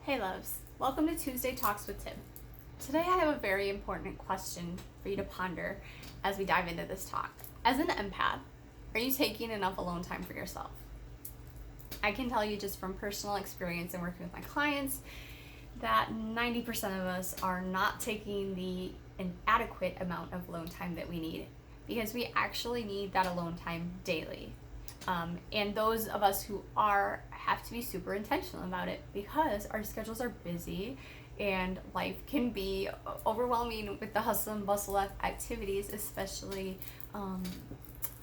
Hey loves, welcome to Tuesday Talks with Tiff. Today I have a very important question for you to ponder as we dive into this talk. As an empath, are you taking enough alone time for yourself? I can tell you just from personal experience and working with my clients that 90% of us are not taking an adequate amount of alone time that we need, because we actually need that alone time daily. And those of us who have to be super intentional about it, because our schedules are busy and life can be overwhelming with the hustle and bustle activities, especially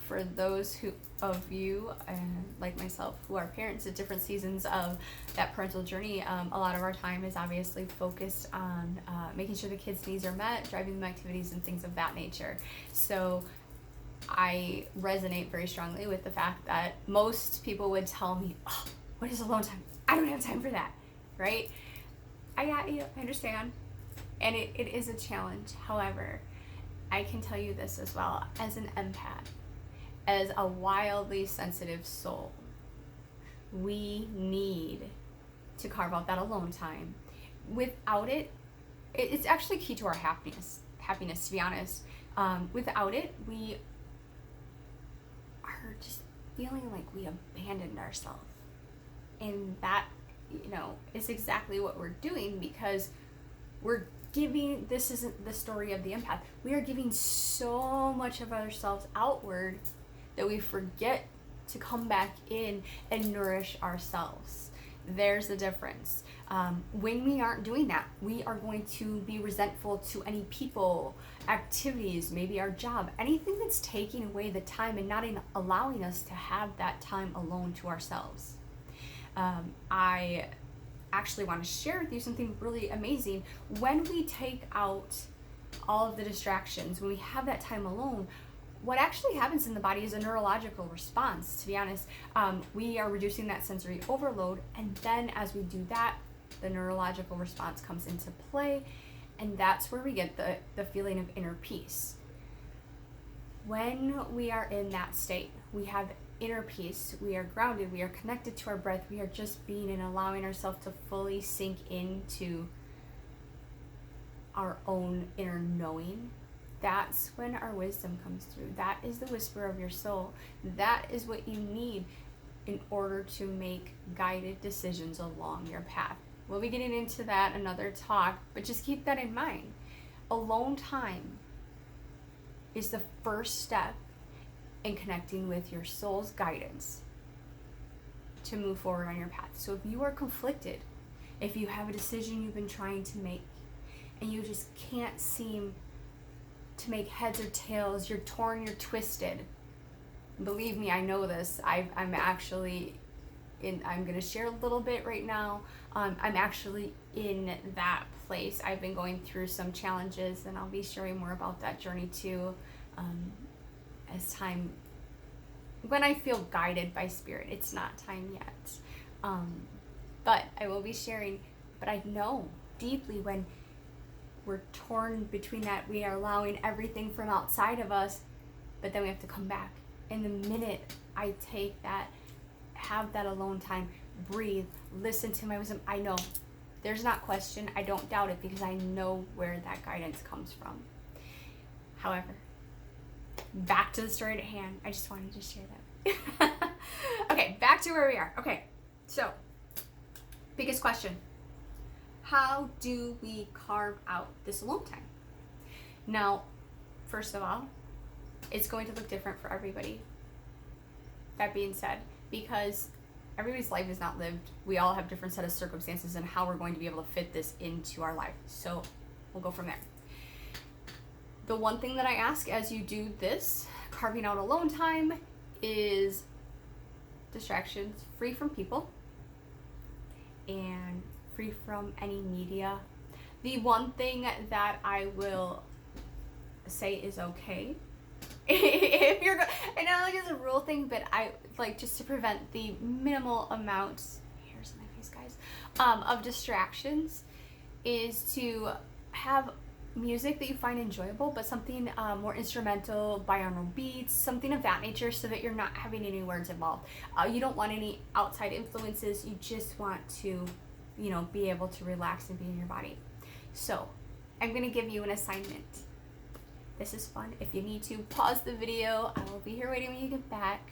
for those of you like myself who are parents at different seasons of that parental journey. A lot of our time is obviously focused on making sure the kids' needs are met, driving them activities and things of that nature. So I resonate very strongly with the fact that most people would tell me, oh, what is alone time? I don't have time for that, right? I got you, I understand. And it is a challenge. However, I can tell you this as well, as an empath, as a wildly sensitive soul, we need to carve out that alone time. Without it, it's actually key to our happiness, to be honest. Without it, we are just feeling like we abandoned ourselves. And that, is exactly what we're doing, because this isn't the story of the empath. We are giving so much of ourselves outward that we forget to come back in and nourish ourselves. There's the difference. When we aren't doing that, we are going to be resentful to any people, activities, maybe our job, anything that's taking away the time and not allowing us to have that time alone to ourselves. I actually want to share with you something really amazing. When we take out all of the distractions, when we have that time alone, what actually happens in the body is a neurological response, to be honest. We are reducing that sensory overload, and then as we do that, the neurological response comes into play, and that's where we get the feeling of inner peace. When we are in that state, we have inner peace, we are grounded, we are connected to our breath, we are just being and allowing ourselves to fully sink into our own inner knowing. That's when our wisdom comes through. That is the whisper of your soul. That is what you need in order to make guided decisions along your path. We'll be getting into that another talk, but just keep that in mind. Alone time is the first step in connecting with your soul's guidance to move forward on your path. So if you are conflicted, if you have a decision you've been trying to make and you just can't seem to make heads or tails, you're torn, you're twisted. Believe me, I know this. I'm actually I'm going to share a little bit right now. I'm actually in that place. I've been going through some challenges, and I'll be sharing more about that journey too, as time, when I feel guided by spirit. It's not time yet. But I will be sharing, but I know deeply when we're torn between that, we are allowing everything from outside of us, but then we have to come back. And the minute I take that, have that alone time, breathe, listen to my wisdom, I know there's not question. I don't doubt it, because I know where that guidance comes from. However, back to the story at hand. I just wanted to share that. Okay, back to where we are. Okay, so biggest question. How do we carve out this alone time? Now, first of all, it's going to look different for everybody. That being said, because everybody's life is not lived, we all have different set of circumstances and how we're going to be able to fit this into our life. So we'll go from there. The one thing that I ask as you do this, carving out alone time, is distractions, free from people and free from any media. The one thing that I will say is okay, if you're, and not like it's a rule thing, but I like just to prevent the minimal amount, here's my face guys, of distractions, is to have music that you find enjoyable, but something more instrumental, binaural beats, something of that nature, so that you're not having any words involved. You don't want any outside influences. You just want to be able to relax and be in your body. So I'm going to give you an assignment. This is fun. If you need to, pause the video. I will be here waiting when you get back.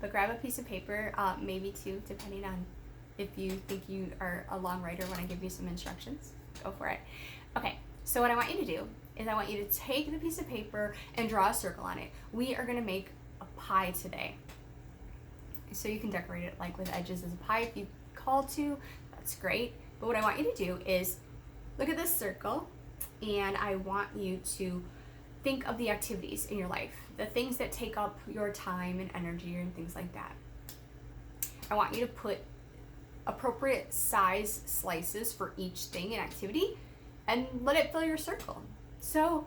But grab a piece of paper, maybe two, depending on if you think you are a long writer when I give you some instructions. Go for it. Okay, so what I want you to do is I want you to take the piece of paper and draw a circle on it. We are going to make a pie today. So you can decorate it like with edges as a pie if you call to. That's great. But what I want you to do is look at this circle, and I want you to think of the activities in your life, the things that take up your time and energy and things like that. I want you to put appropriate size slices for each thing and activity and let it fill your circle. So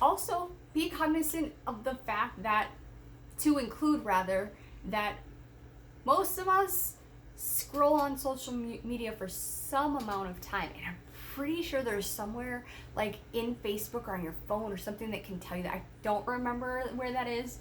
also be cognizant of the fact that, that most of us scroll on social media for some amount of time, and I'm pretty sure there's somewhere like in Facebook or on your phone or something that can tell you that. I don't remember where that is,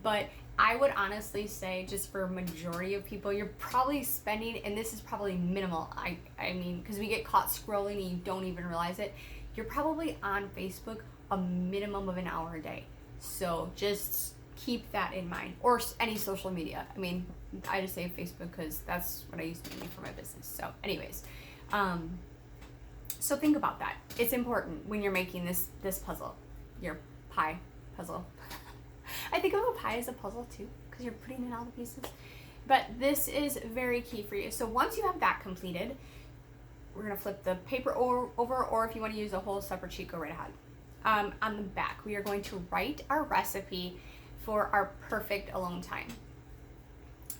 but I would honestly say, just for a majority of people, you're probably spending, and this is probably minimal, I mean, because we get caught scrolling and you don't even realize it, you're probably on Facebook a minimum of an hour a day. So just keep that in mind, or any social media. I mean, I just say Facebook because that's what I use mainly for my business. So anyways, so think about that. It's important when you're making this puzzle, your pie puzzle. I think of a pie as a puzzle too, because you're putting in all the pieces. But this is very key for you. So once you have that completed, we're gonna flip the paper over, or if you want to use a whole separate sheet, go right ahead. On the back, we are going to write our recipe for our perfect alone time,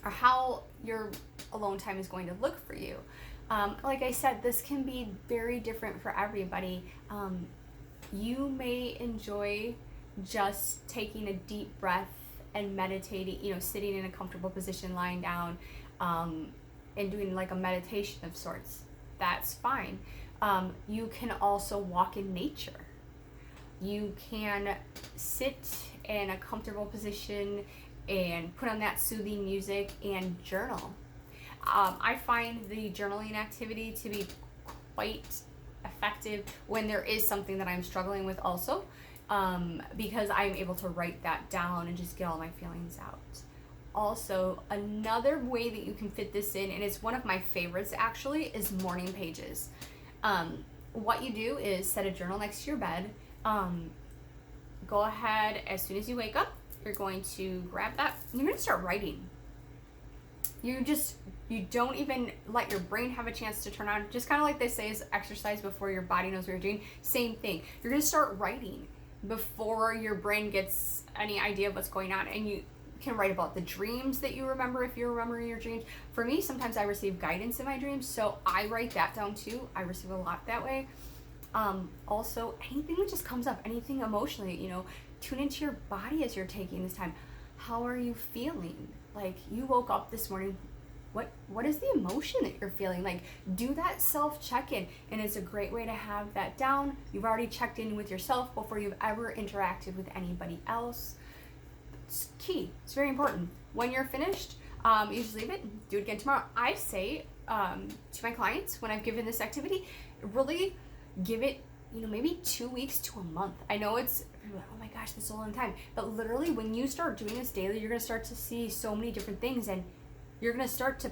or how your alone time is going to look for you. Like I said, this can be very different for everybody. You may enjoy just taking a deep breath and meditating, sitting in a comfortable position, lying down, and doing like a meditation of sorts. That's fine. You can also walk in nature. You can sit in a comfortable position and put on that soothing music and journal. I find the journaling activity to be quite effective when there is something that I'm struggling with also, because I'm able to write that down and just get all my feelings out. Also, another way that you can fit this in, and it's one of my favorites actually, is morning pages. What you do is set a journal next to your bed. Go ahead, as soon as you wake up, you're going to grab that. You're going to start writing. You don't even let your brain have a chance to turn on. Just kind of like they say is exercise before your body knows what you're doing. Same thing. You're going to start writing before your brain gets any idea of what's going on. And you can write about the dreams that you remember if you're remembering your dreams. For me, sometimes I receive guidance in my dreams, so I write that down too. I receive a lot that way. Also, anything that just comes up, anything emotionally, tune into your body as you're taking this time. How are you feeling? Like, you woke up this morning, what is the emotion that you're feeling? Like, do that self check-in, and it's a great way to have that down. You've already checked in with yourself before you've ever interacted with anybody else. It's key. It's very important. When you're finished, you just leave it, do it again tomorrow. I say to my clients, when I've given this activity, really give it, maybe 2 weeks to a month. I know it's, oh my gosh, that's a long time. But literally, when you start doing this daily, you're going to start to see so many different things, and you're going to start to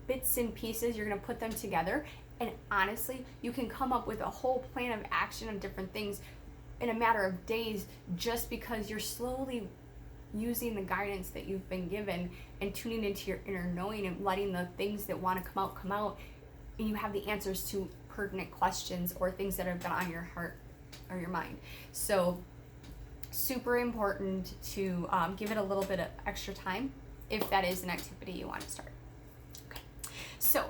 bits and pieces, you're going to put them together. And honestly, you can come up with a whole plan of action of different things in a matter of days, just because you're slowly using the guidance that you've been given and tuning into your inner knowing and letting the things that want to come out, and you have the answers to pertinent questions or things that have been on your heart or your mind. So super important to give it a little bit of extra time if that is an activity you want to start. Okay, so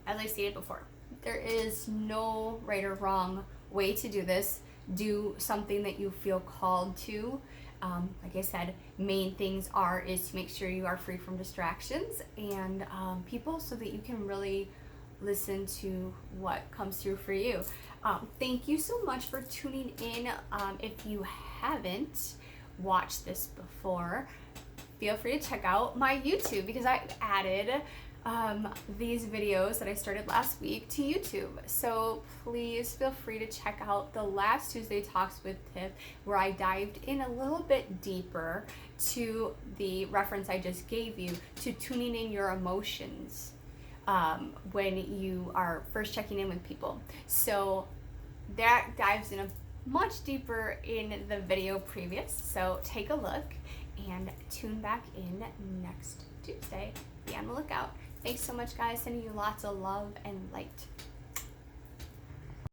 as I stated before, there is no right or wrong way to do this. Do something that you feel called to. Like I said, main things is to make sure you are free from distractions and people, so that you can really listen to what comes through for you. Thank you so much for tuning in. If you haven't watched this before, feel free to check out my YouTube, because I added these videos that I started last week to YouTube. So please feel free to check out the last Tuesday Talks with Tiff, where I dived in a little bit deeper to the reference I just gave you to tuning in your emotions when you are first checking in with people. So that dives in a much deeper in the video previous. So take a look and tune back in next Tuesday. Be on the lookout. Thanks so much, guys. Sending you lots of love and light.